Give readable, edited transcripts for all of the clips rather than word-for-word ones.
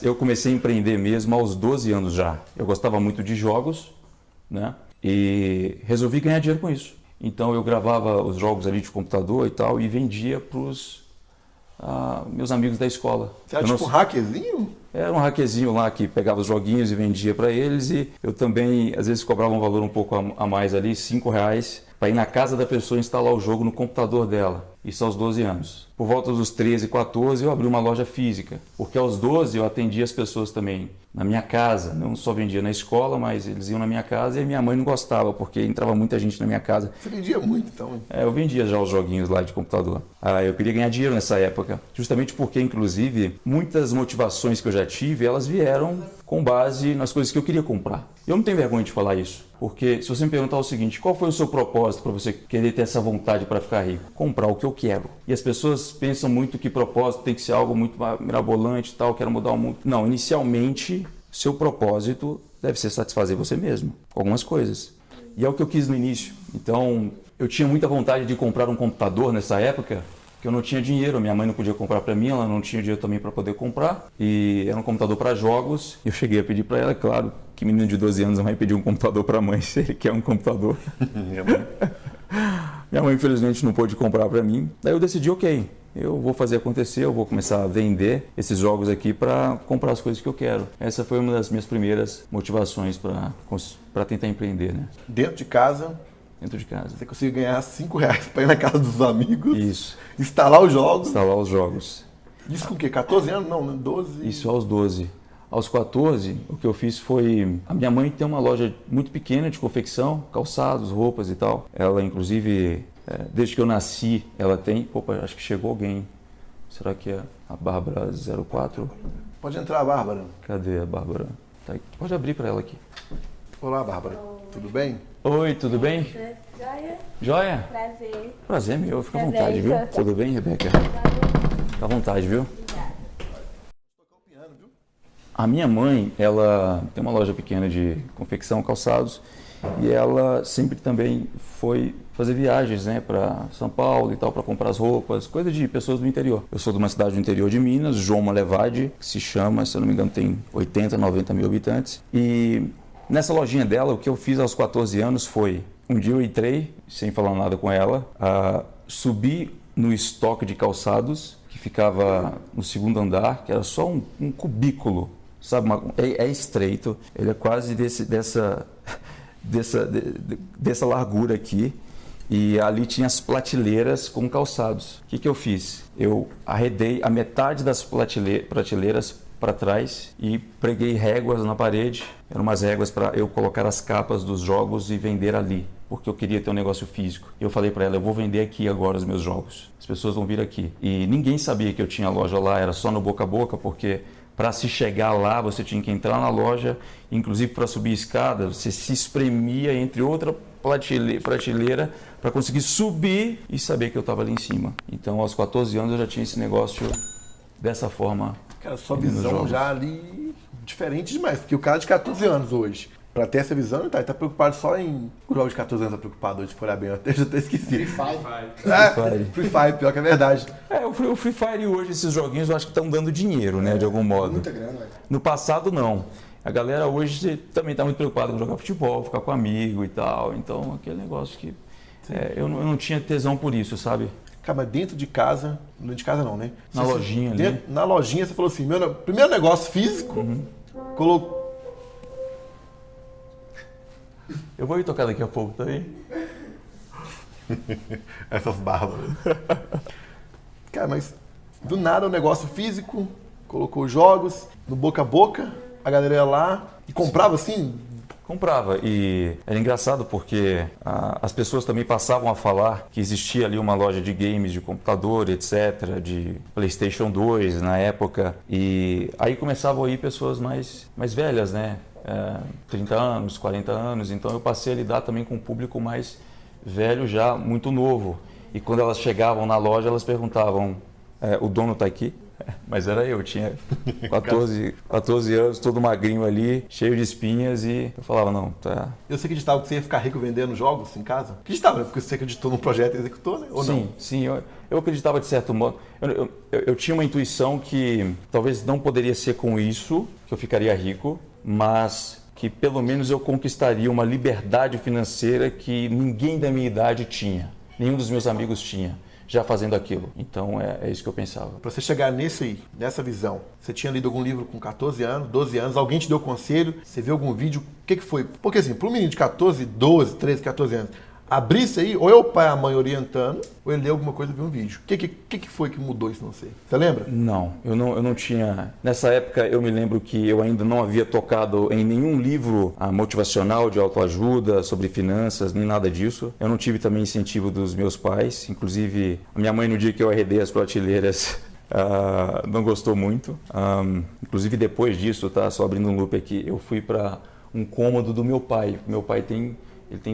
Eu comecei a empreender mesmo aos 12 anos já. Eu gostava muito de jogos, né? E resolvi ganhar dinheiro com isso. Então eu gravava os jogos ali de computador e tal e vendia para os meus amigos da escola. Você era tipo um hackerzinho? Era um hackerzinho lá que pegava os joguinhos e vendia para eles, e eu também às vezes cobrava um valor um pouco a mais ali, R$5, para ir na casa da pessoa instalar o jogo no computador dela. Isso aos 12 anos. Por volta dos 13, 14 eu abri uma loja física, porque aos 12 eu atendia as pessoas também na minha casa, não só vendia na escola, mas eles iam na minha casa e minha mãe não gostava, porque entrava muita gente na minha casa. Você vendia muito então? Eu vendia já os joguinhos lá de computador. Eu queria ganhar dinheiro nessa época, justamente porque, inclusive, muitas motivações que eu já tive, elas vieram com base nas coisas que eu queria comprar. Eu não tenho vergonha de falar isso, porque se você me perguntar o seguinte, qual foi o seu propósito para você querer ter essa vontade para ficar rico? Comprar o que eu quero. E as pessoas pensam muito que propósito tem que ser algo muito mirabolante e tal, quero mudar o mundo. Não, inicialmente, seu propósito deve ser satisfazer você mesmo, com algumas coisas. E é o que eu quis no início. Então, eu tinha muita vontade de comprar um computador nessa época, que eu não tinha dinheiro, minha mãe não podia comprar para mim, ela não tinha dinheiro também para poder comprar, e era um computador para jogos. Eu cheguei a pedir para ela, claro, que menino de 12 anos não vai pedir um computador para a mãe se ele quer um computador. Minha mãe infelizmente não pôde comprar para mim. Daí eu decidi, ok, eu vou fazer acontecer, eu vou começar a vender esses jogos aqui para comprar as coisas que eu quero. Essa foi uma das minhas primeiras motivações para tentar empreender, né? Dentro de casa? Dentro de casa. Você conseguiu ganhar R$5 para ir na casa dos amigos. Isso. Instalar os jogos. Instalar os jogos. Isso com o quê? 14 anos? Não, 12? Isso aos 12. Aos 14, o que eu fiz foi... A minha mãe tem uma loja muito pequena de confecção, calçados, roupas e tal. Ela, inclusive, desde que eu nasci, ela tem... Opa, acho que chegou alguém. Será que é a Bárbara 04? Pode entrar, Bárbara. Cadê a Bárbara? Tá aí. Pode abrir para ela aqui. Olá, Bárbara. Tudo bem? Oi, tudo bem? Joia? Joia? Prazer. Prazer meu, fica à Rebeca. vontade, viu? Tudo bem, Rebeca? Fica à vontade, viu? A minha mãe, ela tem uma loja pequena de confecção, calçados, e ela sempre também foi fazer viagens, né, para São Paulo e tal, para comprar as roupas, coisa de pessoas do interior. Eu sou de uma cidade do interior de Minas, João Malevade, que se chama, se eu não me engano, tem 80, 90 mil habitantes, e nessa lojinha dela, o que eu fiz aos 14 anos foi, um dia eu entrei, sem falar nada com ela, subi no estoque de calçados, que ficava no segundo andar, que era só um cubículo, sabe? É estreito, ele é quase dessa largura aqui, e ali tinha as prateleiras com calçados. O que eu fiz? Eu arredei a metade das prateleiras para trás e preguei réguas na parede. Eram umas réguas para eu colocar as capas dos jogos e vender ali, porque eu queria ter um negócio físico. Eu falei para ela, eu vou vender aqui agora os meus jogos. As pessoas vão vir aqui. E ninguém sabia que eu tinha loja lá, era só no boca a boca, porque para se chegar lá você tinha que entrar na loja, inclusive para subir a escada, você se espremia entre outra prateleira para conseguir subir e saber que eu estava ali em cima. Então, aos 14 anos eu já tinha esse negócio dessa forma. Cara, sua visão já ali diferente demais, porque o cara de 14 anos hoje, pra ter essa visão, ele tá preocupado só em... O jovem de 14 anos tá preocupado hoje, se for olhar bem, eu já até esqueci. Free Fire. Free Fire, pior que é verdade. O Free Fire hoje, esses joguinhos, eu acho que estão dando dinheiro, né, de algum modo. Muita grana, velho. No passado, não. A galera hoje também está muito preocupada com jogar futebol, ficar com amigo e tal. Então, aquele negócio que... eu não tinha tesão por isso, sabe? Cara, mas dentro de casa não, né? Na lojinha ali. Na lojinha você falou assim, meu primeiro negócio físico, colocou... Eu vou ir tocar daqui a pouco também. Essas bárbaras. Cara, mas do nada o negócio físico, colocou jogos no boca a boca, a galera ia lá e comprava assim... Comprava, e era engraçado porque as pessoas também passavam a falar que existia ali uma loja de games, de computador, etc., de PlayStation 2 na época, e aí começavam a ir pessoas mais velhas, né? 30 anos, 40 anos, então eu passei a lidar também com um público mais velho já, muito novo. E quando elas chegavam na loja, elas perguntavam, o dono está aqui? Mas era eu tinha 14 anos, todo magrinho ali, cheio de espinhas e eu falava, não, tá... Eu sei que acreditava que você ia ficar rico vendendo jogos em casa? Acreditava, né? Porque você acreditou num projeto e executou, né? Ou não? Sim, eu acreditava de certo modo. Eu tinha uma intuição que talvez não poderia ser com isso que eu ficaria rico, mas que pelo menos eu conquistaria uma liberdade financeira que ninguém da minha idade tinha, nenhum dos meus amigos tinha, já fazendo aquilo. Então é isso que eu pensava. Para você chegar nessa visão, você tinha lido algum livro com 14 anos, 12 anos, alguém te deu conselho, você viu algum vídeo, o que foi? Porque assim, para um menino de 14, 12, 13, 14 anos, abrir isso aí, ou é o pai ou a mãe orientando, ou ele leu alguma coisa e viu um vídeo. O que foi que mudou isso, não sei? Você lembra? Não, eu não tinha... Nessa época eu me lembro que eu ainda não havia tocado em nenhum livro motivacional de autoajuda, sobre finanças, nem nada disso. Eu não tive também incentivo dos meus pais, inclusive a minha mãe no dia que eu arredei as prateleiras não gostou muito. Inclusive depois disso, tá? Só abrindo um loop aqui, eu fui para um cômodo do meu pai. Meu pai tem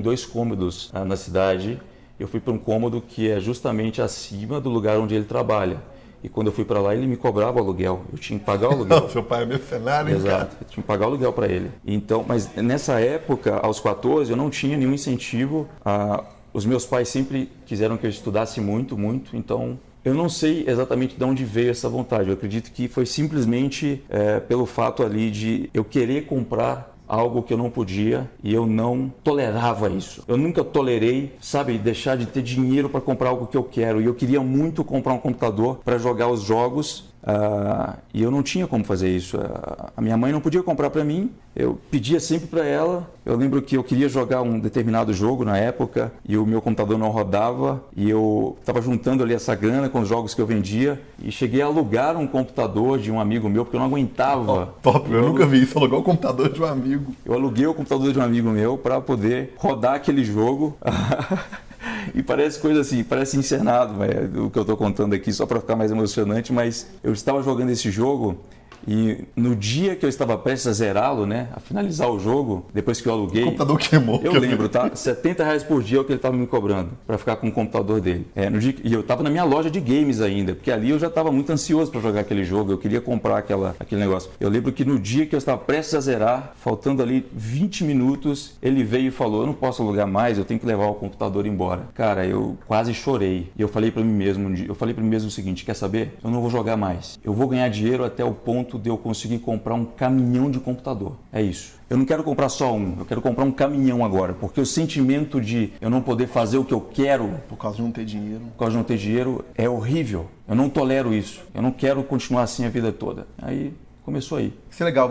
2 cômodos na cidade. Eu fui para um cômodo que é justamente acima do lugar onde ele trabalha. E quando eu fui para lá, ele me cobrava o aluguel. Eu tinha que pagar o aluguel. Não, seu pai é mercenário, hein, Exato, cara? eu tinha que pagar o aluguel para ele. Então, mas nessa época, aos 14, eu não tinha nenhum incentivo. Os meus pais sempre quiseram que eu estudasse muito, muito. Então, eu não sei exatamente de onde veio essa vontade. Eu acredito que foi simplesmente pelo fato ali de eu querer comprar algo que eu não podia e eu não tolerava isso. Eu nunca tolerei, sabe, deixar de ter dinheiro para comprar algo que eu quero. E eu queria muito comprar um computador para jogar os jogos e eu não tinha como fazer isso. A minha mãe não podia comprar para mim, eu pedia sempre para ela. Eu lembro que eu queria jogar um determinado jogo na época e o meu computador não rodava e eu estava juntando ali essa grana com os jogos que eu vendia e cheguei a alugar um computador de um amigo meu porque eu não aguentava. Top, eu nunca vi isso, alugar o computador de um amigo. Eu aluguei o computador de um amigo meu para poder rodar aquele jogo. E parece coisa assim, parece encenado, o que eu estou contando aqui, só para ficar mais emocionante, mas eu estava jogando esse jogo e no dia que eu estava prestes a zerá-lo, né, a finalizar o jogo, depois que eu aluguei... O computador queimou. Eu lembro, tá? R$70 por dia é o que ele estava me cobrando para ficar com o computador dele. E eu estava na minha loja de games ainda, porque ali eu já estava muito ansioso para jogar aquele jogo, eu queria comprar aquele negócio. Eu lembro que no dia que eu estava prestes a zerar, faltando ali 20 minutos, ele veio e falou, eu não posso alugar mais, eu tenho que levar o computador embora. Cara, eu quase chorei. E eu falei para mim mesmo o seguinte, quer saber? Eu não vou jogar mais. Eu vou ganhar dinheiro até o ponto de eu conseguir comprar um caminhão de computador. É isso. Eu não quero comprar só um, eu quero comprar um caminhão agora, porque o sentimento de eu não poder fazer o que eu quero por causa de não ter dinheiro. Por causa de não ter dinheiro é horrível. Eu não tolero isso. Eu não quero continuar assim a vida toda. Aí começou aí. Isso é legal.